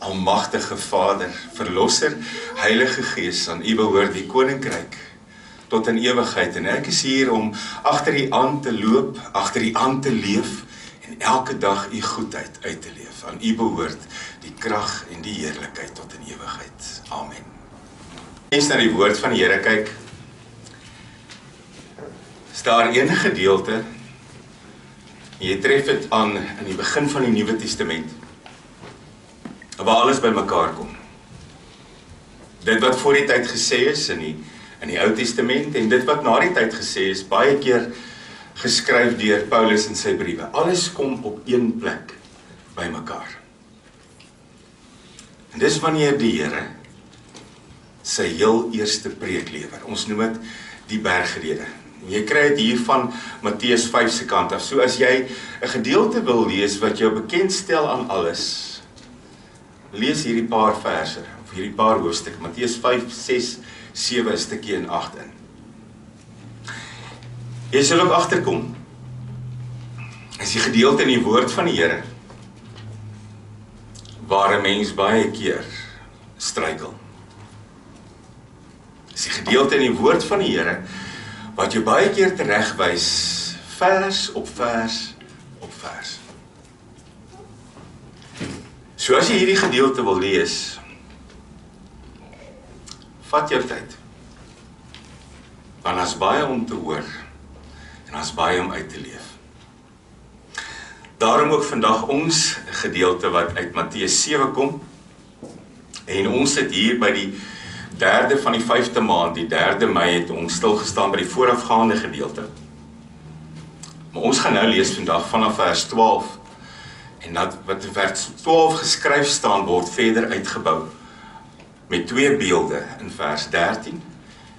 Almagtige Vader, Verlosser, Heilige Gees, aan U behoort die koninkryk tot in ewigheid. En ek is hier om agter U aan te loop, agter U aan te leef en elke dag U goedheid uit te leef. Aan U behoort die krag en die heerlikheid tot in ewigheid. Amen. Eens na die woord van die Here kyk, is daar een gedeelte, jy tref dit aan in die begin van die Nuwe Testament, waar alles by mekaar kom. Dit wat voor die tyd gesê is in die Ou Testament en dit wat na die tyd gesê is, baie keer geskryf deur Paulus in sy briewe. Alles kom op een plek by mekaar. En dis wanneer die Here sy heel eerste preek lewer. Ons noem dit die bergrede. Jy kry dit hier van Matteus 5 se kant af. So as jy 'n gedeelte wil lees wat jou bekend stel aan alles, lees hierdie paar verse, of hierdie paar hoofstukke, Matteus 5, 6, 7, 'n stukkie en 8 in. Jy sal ook agterkom, is die gedeelte in die woord van die Here, waar 'n mens baie keer struikel. Is die gedeelte in die woord van die Here, wat jou baie keer teregwys, vers op vers op vers. So as jy hierdie gedeelte wil lees, vat jou tyd. Want daar's baie om te hoor, en daar's baie om uit te leef. Daarom ook vandag ons gedeelte wat uit Matteus 7 kom, en ons sit hier by die derde van die 5de maand, die 3de Mei het ons stilgestaan by die voorafgaande gedeelte. Maar ons gaan nou lees vandag vanaf vers 12, en dat wat in vers 12 geskryf staan word verder uitgebou, met 2 beelde in vers 13,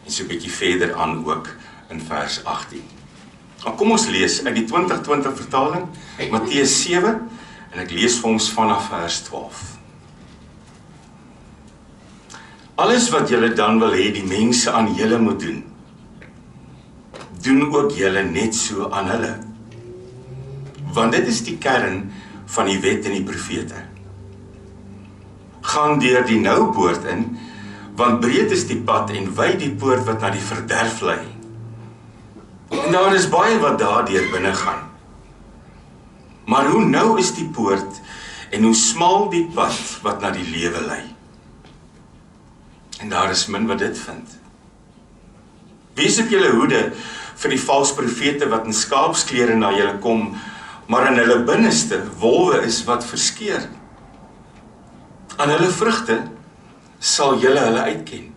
en so 'n bietjie verder aan ook in vers 18. Dan kom ons lees uit die 2020 vertaling, Matteus 7, en ek lees vir ons vanaf vers 12. Alles wat julle dan wil hê die mense aan julle moet doen, doen ook julle net so aan hulle. Want dit is die kern van die wet en die profete. Gaan deur die nou poort in, want breed is die pad en wyd die poort wat na die verderf lei. En daar is baie wat daardeur binne gaan. Maar hoe nou is die poort en hoe smal die pad wat na die lewe lei. En daar is min wat dit vind. Wees op julle hoede vir die valse profete wat in skaapsklere na julle kom, maar in hulle binneste wolwe is wat verskeur. Aan hulle vrugte sal julle hulle uitken.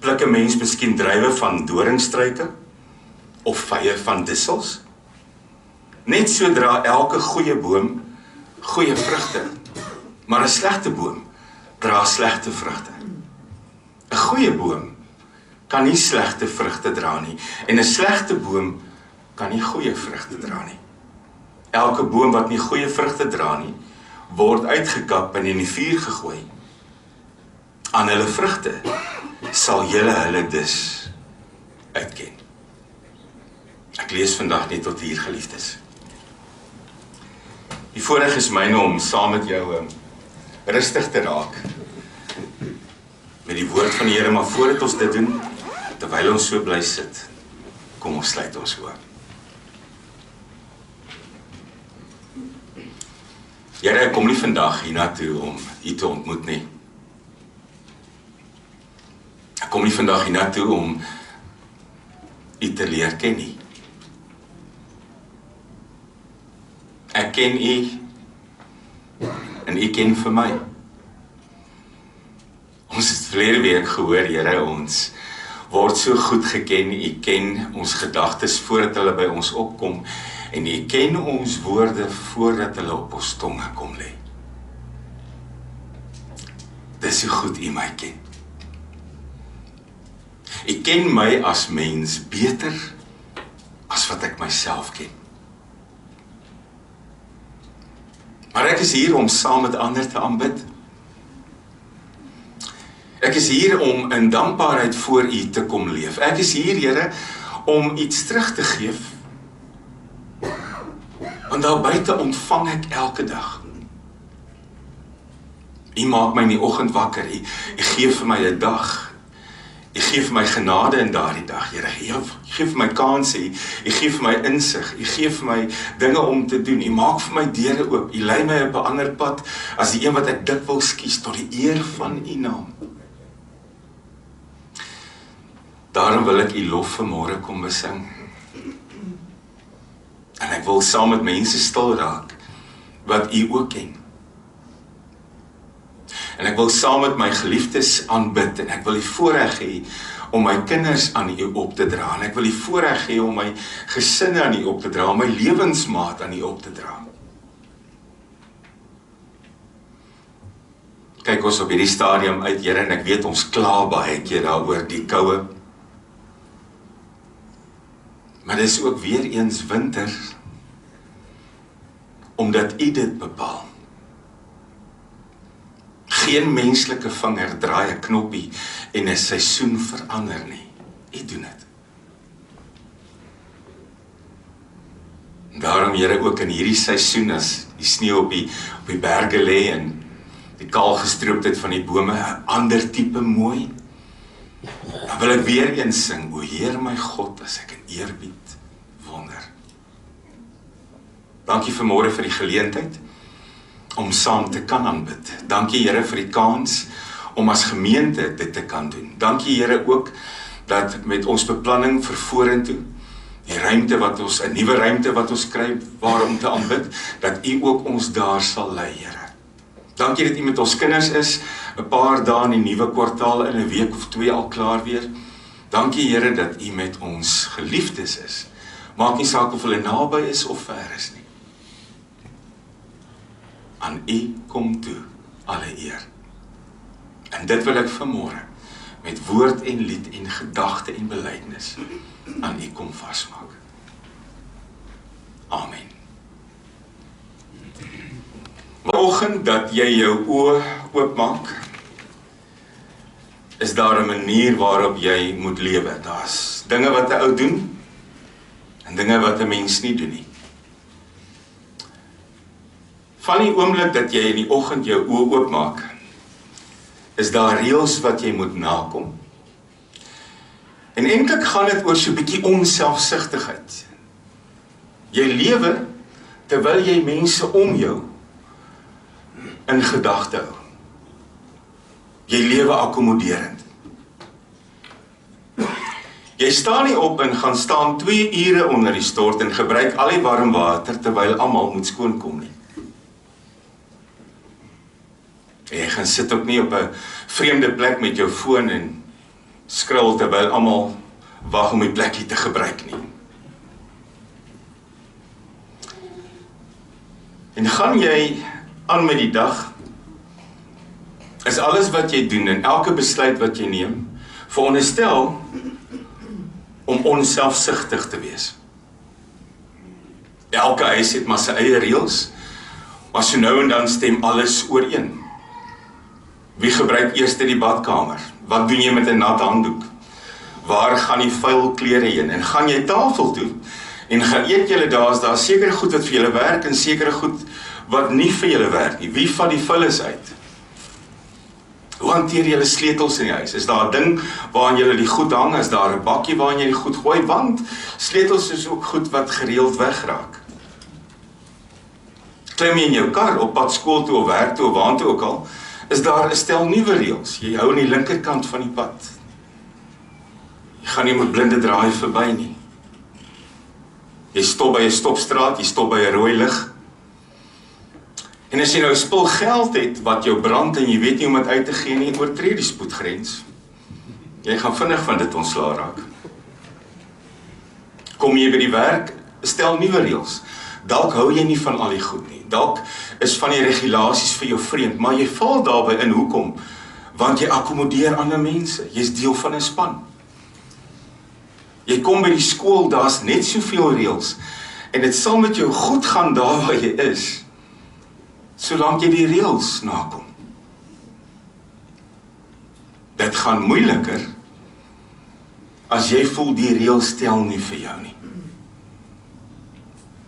Pluk 'n mens miskien druiwe van doringstruike of vye van dissels? Net so dra elke goeie boom goeie vrugte, maar 'n slegte boom dra slegte vrugte. 'n Goeie boom kan nie slegte vrugte dra nie, en 'n slegte boom kan nie goeie vrugte dra nie. Elke boom wat nie goeie vrugte dra nie, word uitgekap en in die vuur gegooi. Aan hulle vrugte sal julle hulle dus uitken. Ek lees vandag net tot hier, geliefdes. Die voorreg is myne om saam met jou rustig te raak met die woord van die Here, maar voordat ons dit doen, terwyl ons so bly sit, kom ons sluit ons oë. Here, ek kom nie vandag hiernatoe om U te ontmoet nie. Ek kom nie vandag hiernatoe om U te leer ken nie. Ek ken U en U ken vir my. Ons het verlede week gehoor, Here, ons word so goed geken. U ken ons gedagtes voordat hulle by ons opkom, en U ken ons woorde voordat hulle op ons tonge kom lê. Dis hoe goed U my ken. U ken my as mens beter as wat ek myself ken. Maar ek is hier om saam met ander te aanbid. Ek is hier om in dankbaarheid voor U te kom leef. Ek is hier, Here, om iets terug te gee. Want daar buite ontvang ek elke dag. U maak my in die oggend wakker, U gee vir my 'n dag. U gee vir my genade in daardie dag, Here. U gee vir my kanse, U gee vir my insig, U gee vir my dinge om te doen. U maak vir my deure oop. U lei my op 'n ander pad as die een wat ek dikwels kies tot die eer van U naam. Daarom wil ek U lof vanmôre kom besing. En ek wil saam met mense stil raak wat U ook ken. En ek wil saam met my geliefdes aanbid en ek wil die voorreg hê om my kinders aan U op te dra. En ek wil die voorreg hê om my gesinne aan U op te dra, om my lewensmaat aan U op te dra. Kyk ons op hierdie stadium uit, Here, en ek weet ons kla baie keer daaroor die koue. Maar dis ook weer eens winter, omdat U dit bepaal. Geen menslike vinger draai 'n knoppie en 'n seisoen verander nie. U doen dit. Daarom, Here, ook in hierdie seisoen as die sneeu op die berge lê en die kaalgestrooptheid van die bome 'n ander tipe mooi, dan wil ek weer eens sing, o Heer my God, as ek in eerbied wonder. Dankie vanmôre vir die geleentheid om saam te kan aanbid. Dankie, Here, vir die kans om as gemeente dit te kan doen. Dankie, Here, ook dat met ons beplanning vir vorentoe, die ruimte wat ons, 'n nuwe ruimte wat ons kry waarom te aanbid, dat U ook ons daar sal lei, Here. Dankie dat U met ons kinders is, 'n paar dae in die nuwe kwartaal, in 'n week of 2 al klaar weer. Dankie, Here, dat U met ons geliefdes is. Maak nie saak of hulle naby is of ver is nie. Aan U kom toe alle eer. En dit wil ek vanmôre met woord en lied en gedagte en belydenis aan U kom vasmaak. Amen. Vanoggend dat jy jou oë oopmaak, is daar 'n manier waarop jy moet lewe. Daar's dinge wat 'n ou doen en dinge wat 'n mens nie doen nie. Van die oomblik dat jy in die oggend jou oë oopmaak, is daar reëls wat jy moet nakom. En eintlik gaan dit oor so 'n bietjie onselfsugtigheid. Jy lewe terwyl jy mense om jou in gedagte hou. Jy lewe akkommoderend. Jy staan nie op en gaan staan 2 ure onder die stort en gebruik al die warm water terwyl almal moet skoonkom nie. Jy gaan sit ook nie op 'n vreemde plek met jou foon en skrol terwyl almal wag om die plekkie te gebruik nie. En gaan jy aan met die dag, is alles wat jy doen en elke besluit wat jy neem, veronderstel om onselfsugtig te wees. Elke huis het maar sy eie reëls, maar so nou en dan stem alles ooreen. Wie gebruik eers die badkamer? Wat doen jy met 'n nat handdoek? Waar gaan die vuil klere heen? En gaan jy tafel toe en gaan eet julle daar? Is daar sekere goed wat vir julle werk en sekere goed wat nie vir julle werk nie? Wie vat die vullis uit? Hoe hanteer julle sleutels in die huis? Is daar 'n ding waaraan julle die goed hang? Is daar 'n bakkie waaraan jy die goed gooi? Want sleutels is ook goed wat gereeld wegraak. Klim jy in jou kar op pad skool toe of werk toe of waartoe ook al, is daar 'n stel nuwe reëls. Jy hou aan die linkerkant van die pad. Jy gaan nie met blinde draai verby nie. Jy stop by 'n stopstraat, jy stop by 'n rooi lig. En as jy nou spul geld het wat jou brand en jy weet nie om dit uit te gee nie, oortree die spoedgrens. Jy gaan vinnig van dit ontslae raak. Kom jy by die werk, stel nuwe reëls. Dalk hou jy nie van al die goed nie. Dalk is van die regulasies vir jou vreemd, maar jy val daarbey in. Hoekom? Want jy akkommodeer ander mense. Jy's deel van 'n span. Jy kom by die skool, daar's net soveel reëls en dit sal met jou goed gaan daar waar jy is, solank jy die reëls nakom. Dit gaan moeiliker as jy voel die reëls stel nie vir jou nie.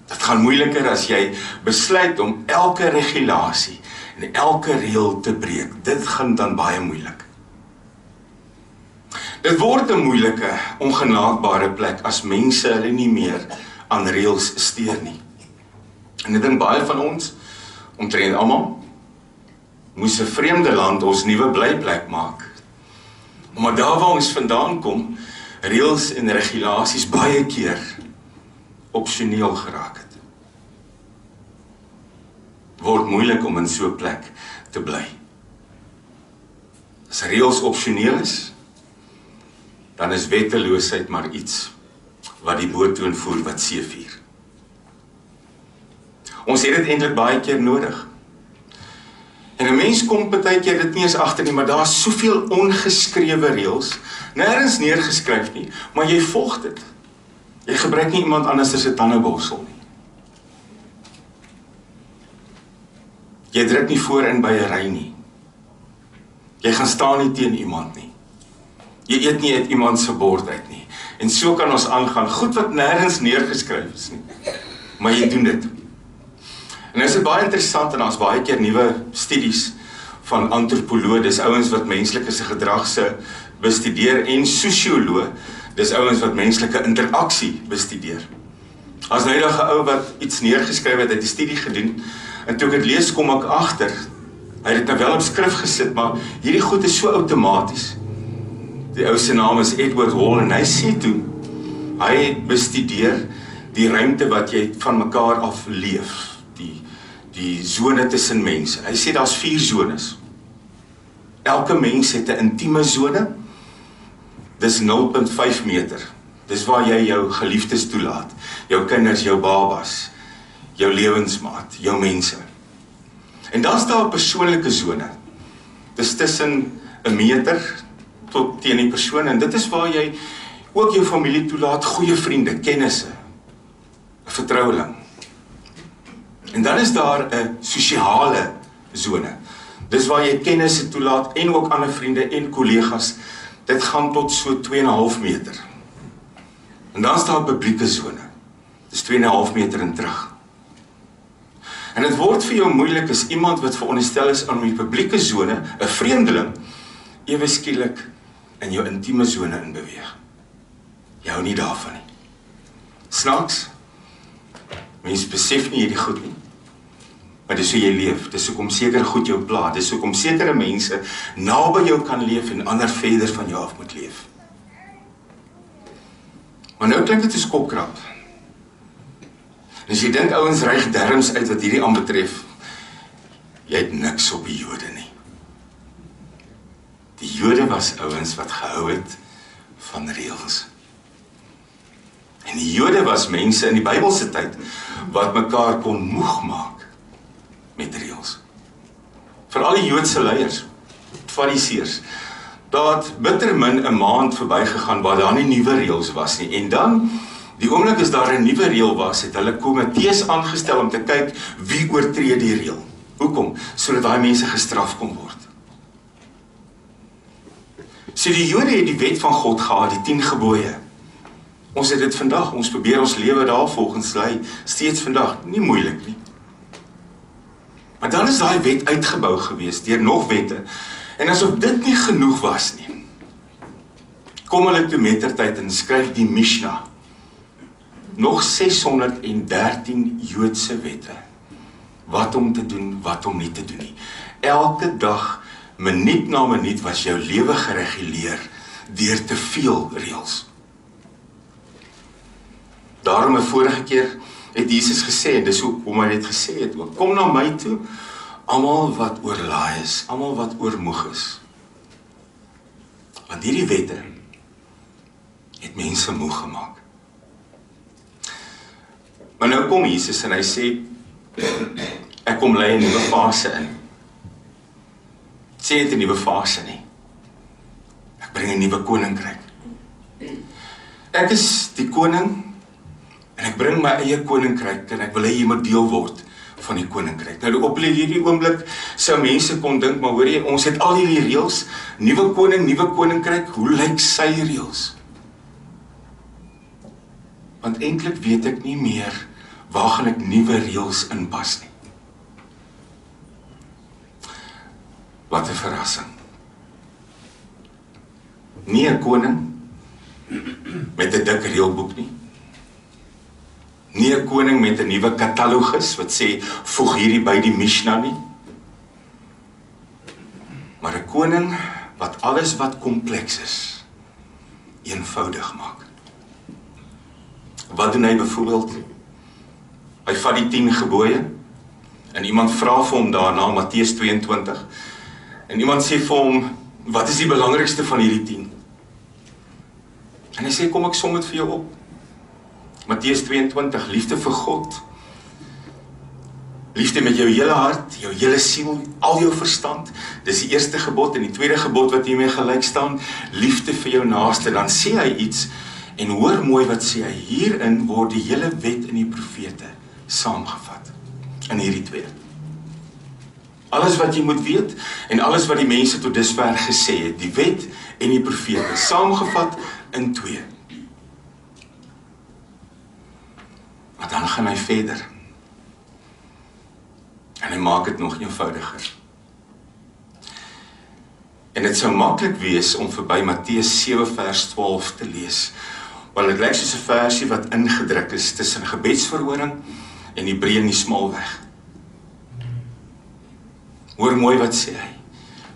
Dit gaan moeiliker as jy besluit om elke regulasie en elke reël te breek, dit gaan dan baie moeilik. Dit word 'n moeilike, ongenaakbare plek as mense hulle nie meer aan reëls steur nie. En ek dink baie van ons, omtrent almal, moes 'n vreemde land ons nuwe blyplek maak. Omdat daar waar ons vandaan kom, reëls en regulasies baie keer opsioneel geraak het. Word moeilik om in so 'n plek te bly. As reëls opsioneel is, dan is wetteloosheid maar iets wat die boottoon voer wat seevier. Ons het dit eintlik baie keer nodig. En 'n mens kom baie keer dit nie eens agter nie, maar daar is soveel ongeskrewe reëls, nêrens neergeskryf nie, maar jy volg dit. Jy gebruik nie iemand anders as 'n tandeborsel nie. Jy druk nie voorin by 'n ry nie. Jy gaan staan nie teen iemand nie. Jy eet nie uit iemand se bord uit nie. En so kan ons aangaan, goed wat nêrens neergeskryf is nie. Maar jy doen dit. En is dit baie interessant en daar's baie keer nuwe studies van antropoloë, dis ouens wat menslike se gedrag se bestudeer, en sosioloë, dis ouens wat menslike interaksie bestudeer. As nou eendag 'n ou wat iets neergeskryf het, 'n studie gedoen, en toe ek dit lees kom ek agter, hy het dit nou wel op skrif gesit, maar hierdie goed is so outomaties. Die ou se naam is Edward Hall en hy sê toe, hy het bestudeer die ruimte wat jy van mekaar af leef, die sone tussen mense. Hy sê daar's 4 zones. Elke mens het 'n intieme sone, dis 0.5 meter. Dis waar jy jou geliefdes toelaat, jou kinders, jou babas, jou lewensmaat, jou mense. En dan is daar 'n persoonlike sone. Dis tussen 1 meter tot teen die persoon, en dit is waar jy ook jou familie toelaat, goeie vriende, kennisse, 'n vertroueling. En dan is daar 'n sosiale sone. Dis waar jy kennisse toelaat en ook ander vriende en kollegas. Dit gaan tot so 2,5 meter. En dan is daar 'n publieke sone. Dis 2,5 meter en terug. En dit word vir jou moeilik as iemand wat veronderstel is aan die publieke sone, 'n vreemdeling, ewe skielik in jou intieme sone inbeweeg. Jy hou nie daarvan nie. Snaaks, mens besef nie hierdie goed nie. Maar dis hoe jy leef, dis hoekom seker goed jou pla, dis hoekom sekere mense naby jou kan leef en ander verder van jou af moet leef. Maar nou klink dit soos kopkrap. En as jy dink ouens ryg derms uit wat hierdie aanbetref, jy het niks op die Jode nie. Die Jode was ouens wat gehou het van reëls. En die Jode was mense in die Bybelse tyd wat mekaar kon moeg maak met reëls. Veral die Joodse leiers, fariseërs. Daar het bitter min 'n maand verbygegaan waar daar nie nuwe reëls was nie. En dan, die oomblik as daar 'n nuwe reël was, het hulle komitees aangestel om te kyk wie oortree die reël. Hoekom? Sodat daai mense gestraf kon word. So die Jode het die wet van God gehad, die 10 gebooie. Ons het dit vandag, ons probeer ons lewe daar volgens lei, steeds vandag, nie moeilik nie. Maar dan is daai wet uitgebou gewees deur nog wette. En asof dit nie genoeg was nie, kom hulle toe mettertyd en skryf die Mishnah. Nog 613 Joodse wette. Wat om te doen, wat om nie te doen nie. Elke dag, minuut na minuut, was jou lewe gereguleer deur te veel reëls. Daarom 'n vorige keer het Jesus gesê, en dis hoekom hy dit gesê het ook, kom na my toe, almal wat oorlaai is, almal wat oormoeg is. Want hierdie wette het mense moeg gemaak. Maar nou kom Jesus en hy sê, ek kom lei 'n nuwe fase in. Sê dit 'n nuwe fase nie. Ek bring 'n nuwe koninkryk. Ek is die koning, en ek bring my eie koninkryk, en ek wil hê jy moet deel word van die koninkryk. Nou op hierdie oomblik sou mense kon dink, maar hoor jy, ons het al hierdie reëls, nuwe koning, nuwe koninkryk, hoe lyk sy reëls? Want eintlik weet ek nie meer, waar gaan ek nuwe reëls inpas nie. Wat 'n verrassing. Nie 'n koning met 'n dik reëlboek nie. Nie 'n koning met 'n nuwe katalogus wat sê, voeg hierdie by die Mishnah nie. Maar 'n koning wat alles wat kompleks is, eenvoudig maak. Wat doen hy byvoorbeeld? Hy vat die 10 gebooie, en iemand vra vir hom daarna, Matteus 22, en iemand sê vir hom, wat is die belangrikste van hierdie 10? En hy sê, kom ek som dit vir jou op. Matteus 22, liefde vir God. Liefde met jou hele hart, jou hele siel, al jou verstand. Dis die eerste gebod, en die tweede gebod wat hiermee gelyk staan, liefde vir jou naaste. Dan sê hy iets, en hoor mooi wat sê hy, hierin word die hele wet en die profete saamgevat, in hierdie twee. Alles wat jy moet weet, en alles wat die mense tot dusver gesê het, die wet en die profete, saamgevat in 2. Maar dan gaan hy verder. En hy maak dit nog eenvoudiger. En dit sou maklik wees om verby Matteus 7 vers 12 te lees, want dit lyk soos 'n versie wat ingedruk is tussen gebedsverhoring en die breë en die smaalweg. Hoor mooi wat sê hy.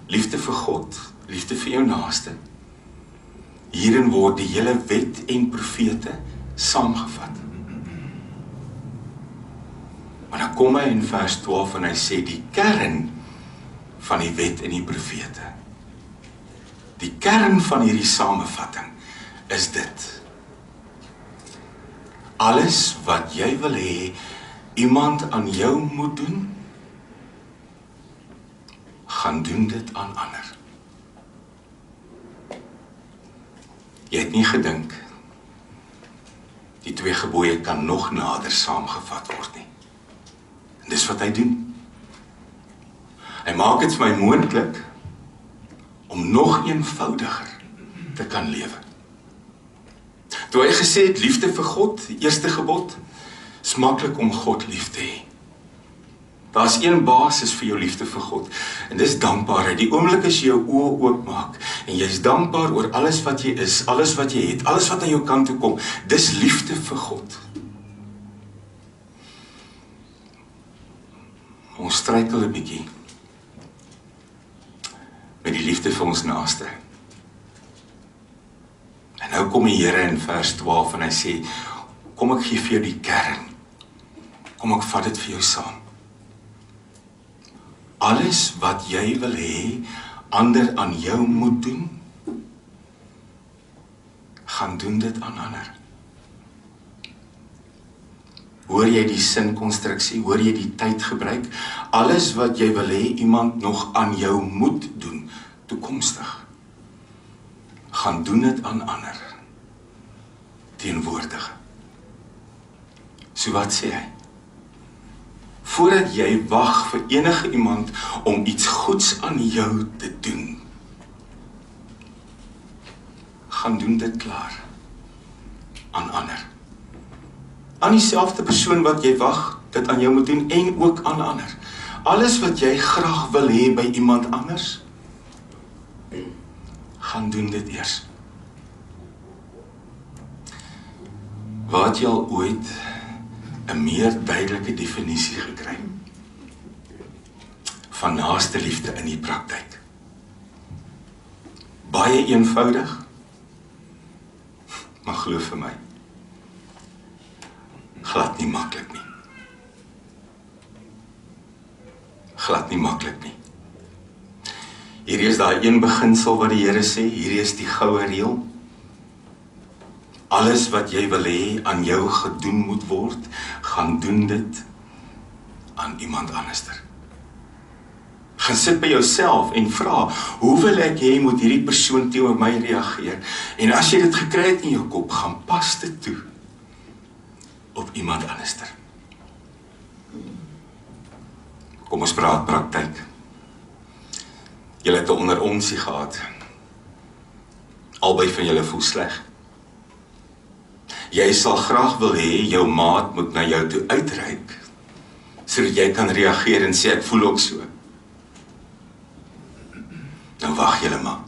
Liefde vir God, liefde vir jou naaste. Hierin word die hele wet en profete saamgevat. Maar dan kom hy in vers 12 en hy sê die kern van die wet en die profete. Die kern van hierdie samevatting is dit. Alles wat jy wil hê iemand aan jou moet doen, gaan doen dit aan ander. Jy het nie gedink, die 2 gebooie kan nog nader saamgevat word nie. En dis wat hy doen. Hy maak dit vir my moontlik om nog eenvoudiger te kan lewe. Toe hy gesê het, liefde vir God, die eerste gebod, is maklik om God lief te hê. Daar is een basis vir jou liefde vir God, en dis dankbaarheid. Die oomblik as jy jou oë oopmaak, en jy is dankbaar oor alles wat jy is, alles wat jy het, alles wat aan jou kant toe kom, dis liefde vir God. Ons struikel 'n bietjie met die liefde vir ons naaste. En nou kom die Here in vers 12 en hy sê, kom ek gee vir jou die kern. Kom ek vat dit vir jou saam. Alles wat jy wil hê, ander aan jou moet doen, gaan doen dit aan ander. Hoor jy die sinkonstruksie, hoor jy die tyd gebruik? Alles wat jy wil hê, iemand nog aan jou moet doen, toekomstig, gaan doen dit aan ander, teenwoordige. So wat sê hy? Voordat jy wag vir enige iemand om iets goeds aan jou te doen, gaan doen dit klaar aan ander. Aan dieselfde persoon wat jy wag, dit aan jou moet doen, en ook aan ander. Alles wat jy graag wil hê by iemand anders, gaan doen dit eers. Waar het jy al ooit 'n meer duidelike definisie gekry van naaste liefde in die praktyk? Baie eenvoudig, maar glo vir my, glad nie maklik nie. Glad nie maklik nie. Hierdie is daai een beginsel wat die Here sê, hierdie is die goue reël. Alles wat jy wil hê aan jou gedoen moet word, gaan doen dit aan iemand anderster. Gaan sit by jouself en vra, hoe wil ek hê moet hierdie persoon teenoor my reageer? En as jy dit gekry het in jou kop, gaan pas dit toe op iemand anderster. Kom ons praat praktyk. Julle het 'n onderonsie gehad. Albei van julle voel sleg. Jy sal graag wil hê jou maat moet na jou toe uitreik, sodat jy kan reageer en sê ek voel ook so. Nou wag julle maar.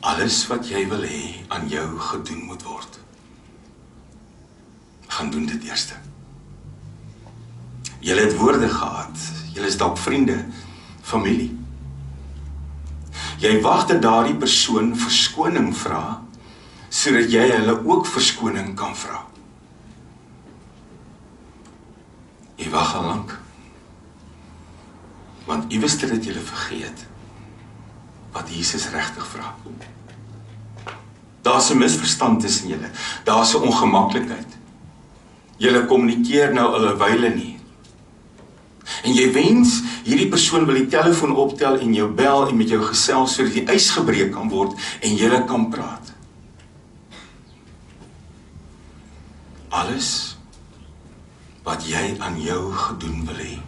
Alles wat jy wil hê aan jou gedoen moet word, gaan doen dit eerste. Julle het woorde gehad, julle is dalk vriende, familie. Jy wag dat daardie persoon verskoning vra, sodat jy hulle ook verskoning kan vra. Jy wag al lank, want iewers het julle vergeet wat Jesus regtig vra. Daar's 'n misverstand tussen julle, daar's 'n ongemaklikheid. Julle kommunikeer nou al 'n wyle nie. En jy wens, hierdie persoon wil die telefoon optel en jou bel en met jou gesels sodat die ys gebreek kan word en julle kan praat. Alles wat jy aan jou gedoen wil hê,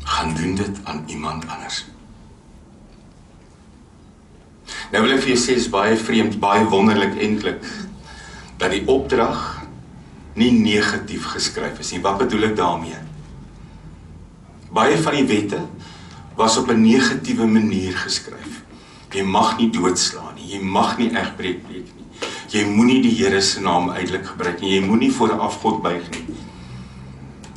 gaan doen dit aan iemand anders. Nou wil ek vir jou sê, is baie vreemd, baie wonderlik eintlik, dat die opdrag nie negatief geskryf is nie. Wat bedoel ek daarmee? Baie van die wette was op 'n negatiewe manier geskryf. Jy mag nie doodslaan nie, jy mag nie egbreek pleeg nie, jy moenie die Here se naam uitelik gebruik nie, jy moenie voor 'n afgod buig nie,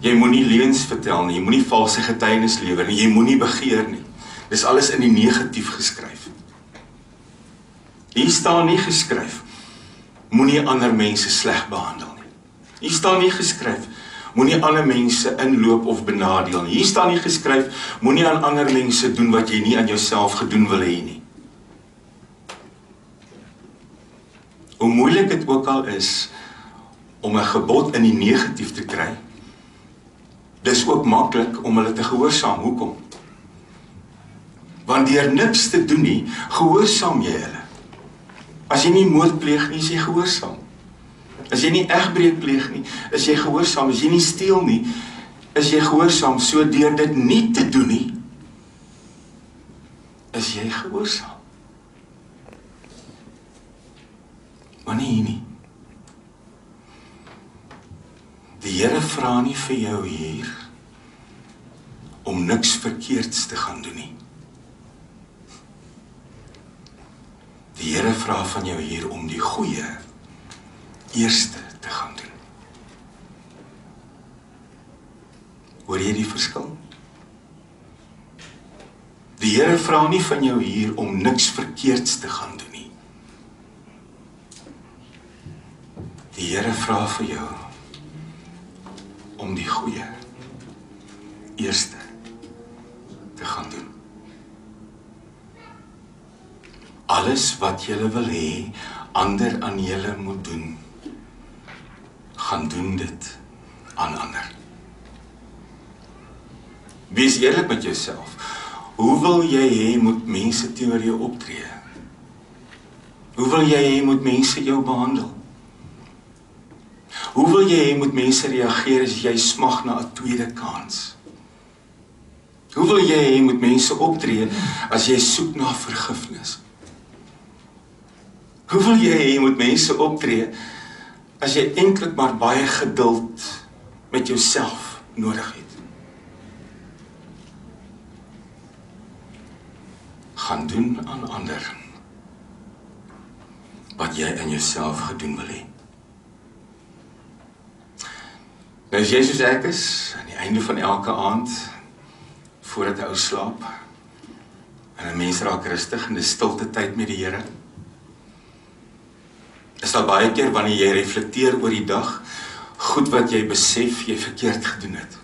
jy moenie leuns vertel nie, jy moenie valse getuienis lewer nie, jy moenie begeer nie. Dis alles in die negatief geskryf. Hier staan nie geskryf, moenie ander mense sleg behandel nie. Hier staan nie geskryf, moenie ander mense inloop of benadeel nie. Hier staan nie geskryf, moenie aan ander mense doen wat jy nie aan jouself gedoen wil hê nie. Hoe moeilik dit ook al is om 'n gebod in die negatief te kry, dis ook maklik om hulle te gehoorsaam. Hoekom? Want deur niks te doen nie, gehoorsaam jy hulle. As jy nie moord pleeg nie, is jy gehoorsaam. As jy nie egbreek pleeg nie, is jy gehoorsaam. As jy nie steel nie, is jy gehoorsaam. So deur dit nie te doen nie, is jy gehoorsaam. Maar nie hier nie. Die Here vra nie vir jou hier om niks verkeerds te gaan doen nie. Die Here vra van jou hier om die goeie eerste te gaan doen. Hoor jy die verskil? Die Here vra nie van jou hier om niks verkeerds te gaan doen nie. Die Here vra vir jou om die goeie eerste te gaan doen. Alles wat julle wil hê, ander aan julle moet doen, gaan doen dit aan ander. Wees eerlik met jouself. Hoe wil jy hê moet mense teenoor jou optree? Hoe wil jy hê moet mense jou behandel? Hoe wil jy hê moet mense reageer as jy smag na 'n tweede kans? Hoe wil jy hê moet mense optree as jy soek na vergifnis? Hoe wil jy hê moet mense optree as jy eintlik maar baie geduld met jouself nodig het? Gaan doen aan ander wat jy in jouself gedoen wil hê. Nou as jy soos ek is, aan die einde van elke aand, voordat 'n ou slaap, en 'n mens raak rustig in die stilte tyd met die Here, is daar baie keer wanneer jy reflekteer oor die dag, goed wat jy besef jy verkeerd gedoen het.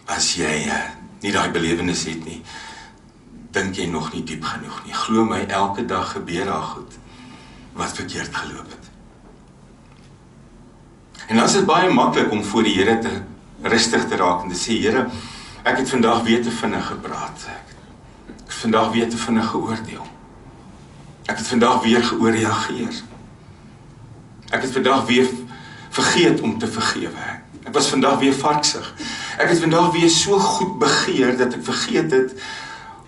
As jy nie daai belewenis het nie, dink jy nog nie diep genoeg nie. Glo my, elke dag gebeur daar goed wat verkeerd geloop het. En dan is dit baie maklik om voor die Here te rustig te raak en te sê, Here, ek het vandag weer te vinnig gepraat. Ek het vandag weer te vinnig geoordeel. Ek het vandag weer geoorreageer. Ek het vandag weer vergeet om te vergewe. Ek was vandag weer varksig. Ek het vandag weer so goed begeer dat ek vergeet het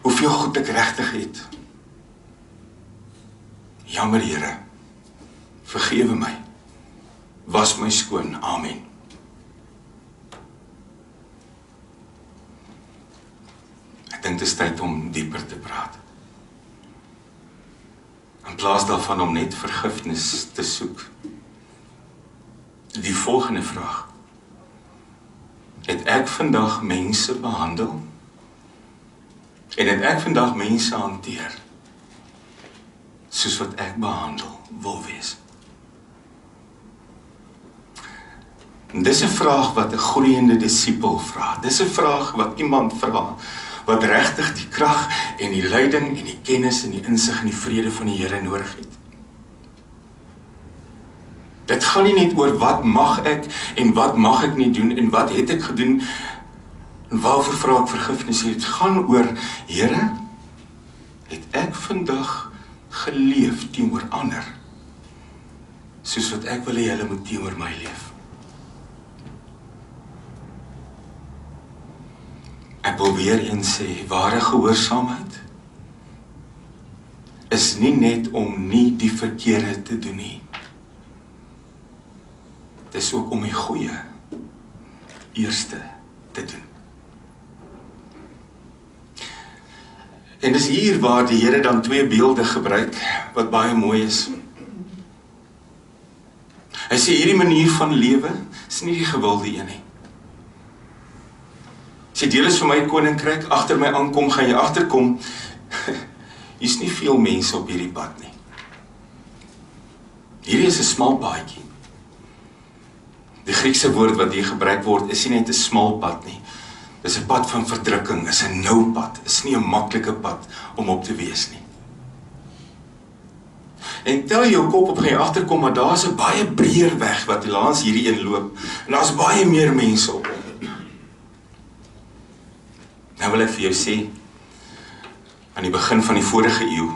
hoeveel goed ek regtig het. Jammer, Here. Vergewe my. Was my skoon. Amen. dink dit is tyd om dieper te praat. In plaas daarvan om net vergifnis te soek. Die volgende vraag. Het ek vandag mense behandel? En het ek vandag mense hanteer? Soos wat ek behandel wil wees? En dis 'n vraag wat 'n groeiende disipel vra. Dis 'n vraag wat iemand vra, wat regtig die krag en die leiding en die kennis en die insig en die vrede van die Here nodig het. Dit gaan nie net oor wat mag ek en wat mag ek nie doen en wat het ek gedoen en waarvoor vra ek vergifnis. Dit gaan oor, Here, het ek vandag geleef teenoor ander, soos wat ek wil hê hulle moet teenoor my leef. Ek wil weer eens sê, ware gehoorsaamheid is nie net om nie die verkeerde te doen nie. Dit is ook om die goeie eerste te doen. En dis hier waar die Here dan twee beelde gebruik, wat baie mooi is. Hy sê hierdie manier van lewe is nie die gewilde een nie. As jy deel is van my koninkryk, agter my aankom, gaan jy agterkom, hier's nie veel mense op hierdie pad nie. Hierdie is 'n smal paadjie. Die Griekse woord wat hier gebruik word, is nie net 'n smal pad nie. Dis 'n pad van verdrukking, is 'n nou pad, is nie 'n maklike pad om op te wees nie. En tel jou kop op, gaan jy agterkom, maar daar's 'n baie breër weg wat langs hierdie een loop, en daar's baie meer mense op hom. Nou wil ek vir jou sê, aan die begin van die vorige eeu,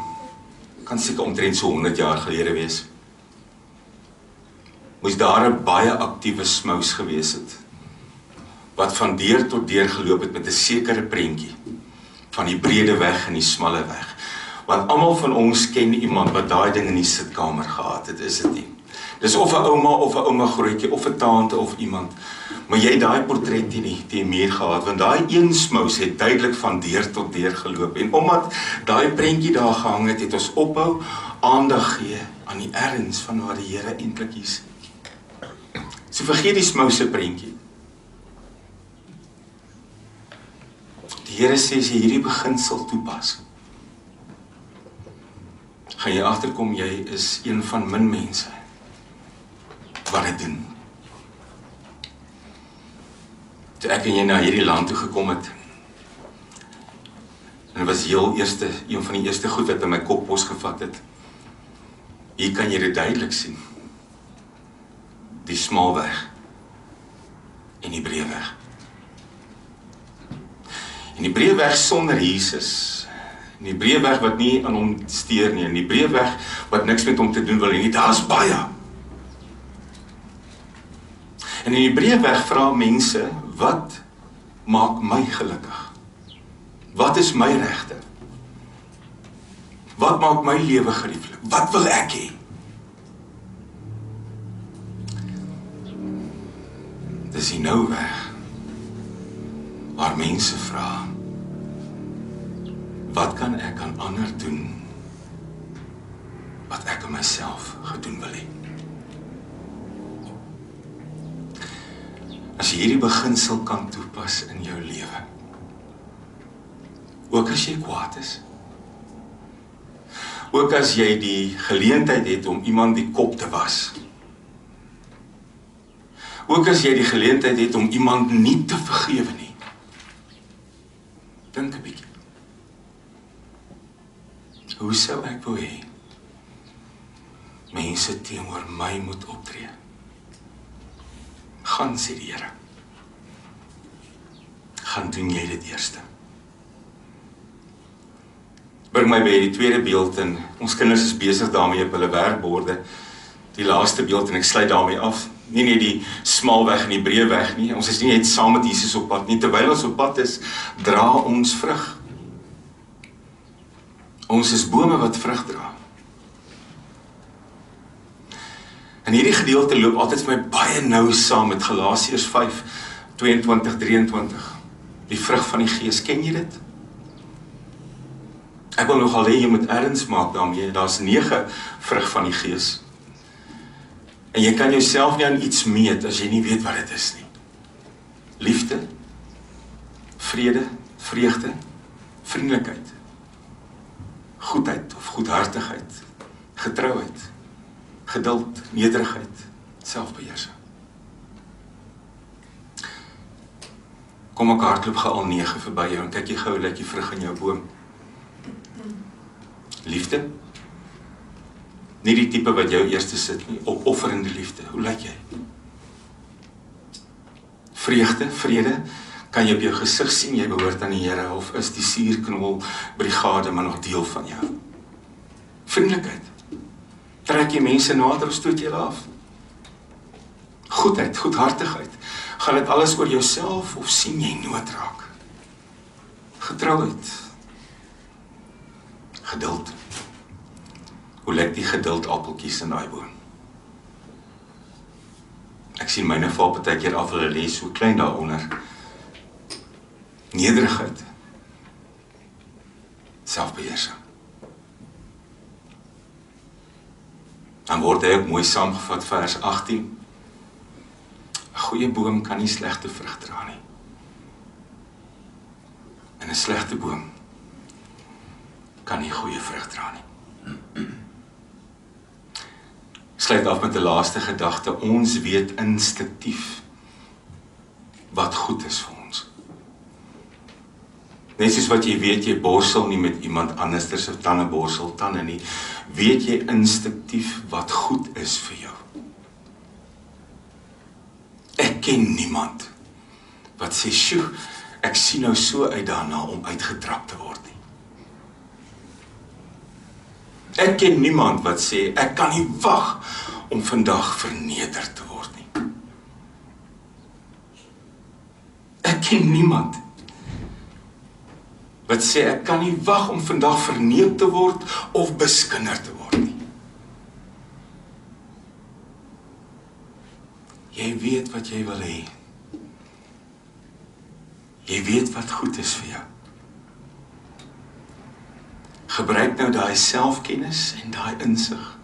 kan seker omtrent so 100 jaar gelede wees, moes daar 'n baie aktiewe smous gewees het, wat van deur tot deur geloop het met 'n sekere prentjie, van die brede weg en die smalle weg. Want almal van ons ken iemand wat daai ding in die sitkamer gehad het, is dit nie? Dis of 'n ouma of 'n ouma grootjie, of 'n tante of iemand, maar jy het daai portret teen die muur gehad, want daai een smous het duidelik van deur tot deur geloop, en omdat daai prentjie daar gehang het, het ons ophou aandag gee aan die erns van waar die Here eintlik is. So vergeet die smouse prentjie. Die Here sê, as jy hierdie beginsel toepas, gaan jy agterkom, jy is een van min mense wat dit doen. Toe ek en jy na hierdie land toe gekom het, en dit was een van die eerste goed wat in my kop posgevat het. Hier kan jy dit duidelik sien. Die smaalweg en die breë weg. En die breë weg sonder Jesus, en die breë weg wat nie aan hom steur nie, en die breë weg wat niks met hom te doen wil nie, daar's baie. En in die breë weg vra mense, wat maak my gelukkig? Wat is my regte? Wat maak my lewe gerieflik? Wat wil ek hê? Dis die nou weg, waar mense vra, wat kan ek aan ander doen, wat ek aan myself gedoen wil hê? As jy hierdie beginsel kan toepas in jou lewe, ook as jy kwaad is, ook as jy die geleentheid het om iemand die kop te was, ook as jy die geleentheid het om iemand nie te vergewe nie, dink 'n bietjie. Hoe sou ek wou hê mense teenoor my moet optree? Gaan, sê die Here. Gaan doen jy dit eerste. Bring my by die tweede beeld, en ons kinders is besig daarmee op hulle werkborde. Die laaste beeld, en ek sluit daarmee af. Nie net die smaalweg en die breë weg nie. Ons is nie net saam met Jesus op pad nie. Terwyl ons op pad is, dra ons vrug. Ons is bome wat vrug dra. En hierdie gedeelte loop altyd vir my baie nou saam met Galasiërs 5:22-23. Die vrug van die Gees, ken jy dit? Ek wil nogal hê jy moet erns maak daarmee. Daar's 9 vrug van die Gees. En jy kan jouself nie aan iets meet as jy nie weet wat dit is nie. Liefde, vrede, vreugde, vriendelikheid, goedheid of goedhartigheid, getrouheid, geduld, nederigheid, selfbeheersing. Kom ek hardloop gou al 9 verby jou en kyk jy gou lyk die vrug in jou boom. Liefde, nie die tipe wat jou eerste sit nie, opofferende liefde, hoe lyk jy? Vreugde, vrede, kan jy op jou gesig sien, jy behoort aan die Here, of is die suurknol brigade maar nog deel van jou? Vriendelikheid, trek jy mense nader of stoot jy hulle af? Goedheid, goedhartigheid, gaan dit alles oor jouself of sien jy nood raak? Getrouheid, geduld, hoe lyk die geduld appeltjies in daai boom? Ek sien myne val partykeer af, hulle lê so klein daaronder. Nederigheid, selfbeheersing. Dan word hy ook mooi saamgevat, vers 18. 'n Goeie boom kan nie slegte vrug dra nie. En 'n slegte boom kan nie goeie vrug dra nie. Sluit af met 'n laaste gedagte. Ons weet instinktief wat goed is vir ons. Net soos wat jy weet, jy borsel nie met iemand anders se tande borsel tande nie, weet jy instinktief wat goed is vir jou. Ek ken niemand wat sê, "Sjoe, ek sien nou so uit daarna om uitgetrap te word nie." Ek ken niemand wat sê, "Ek kan nie wag om vandag verneder te word nie." Ek ken niemand wat sê, "Ek kan nie wag om vandag verneem te word of beskinder te word nie." Jy weet wat jy wil hê. Jy weet wat goed is vir jou. Gebruik nou daai selfkennis en daai insig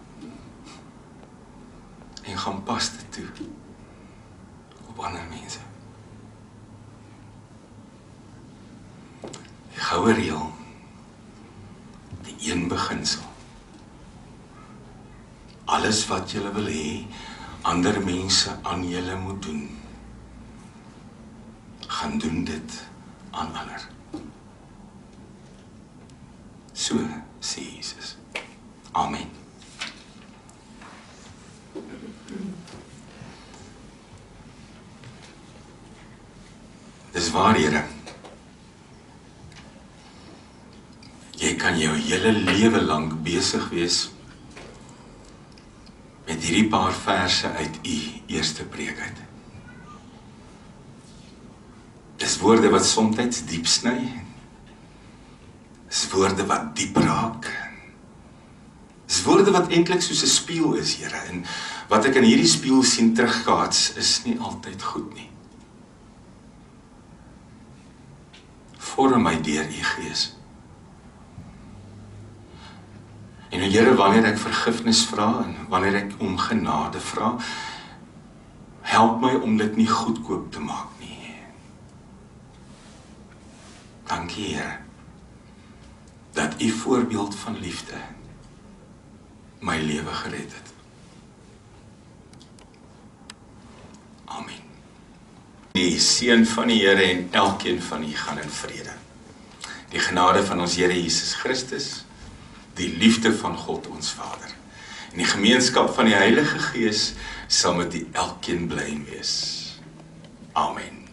en gaan pas dit toe op ander mense. Die goue reël, die een beginsel. Alles wat julle wil hê, ander mense aan julle moet doen, gaan doen dit aan ander. So sê Jesus. Amen. Dis waar, Here. Jy kan jou hele lewe lank besig wees met hierdie paar verse uit u eerste preek uit. Dis woorde wat soms diep sny. Dis woorde wat diep raak. Dis woorde wat eintlik soos 'n spieël is, Here, en wat ek in hierdie spieël sien terugkaats is nie altyd goed nie. Vorm my deur u Gees. En Here, wanneer ek vergifnis vra en wanneer ek om genade vra, help my om dit nie goedkoop te maak nie. Dankie, Here, dat u voorbeeld van liefde my lewe gered het. Amen. Die seën van die Here en elkeen van u gaan in vrede. Die genade van ons Here Jesus Christus, die liefde van God ons Vader, en die gemeenskap van die Heilige Gees sal met die elkeen bly wees. Amen.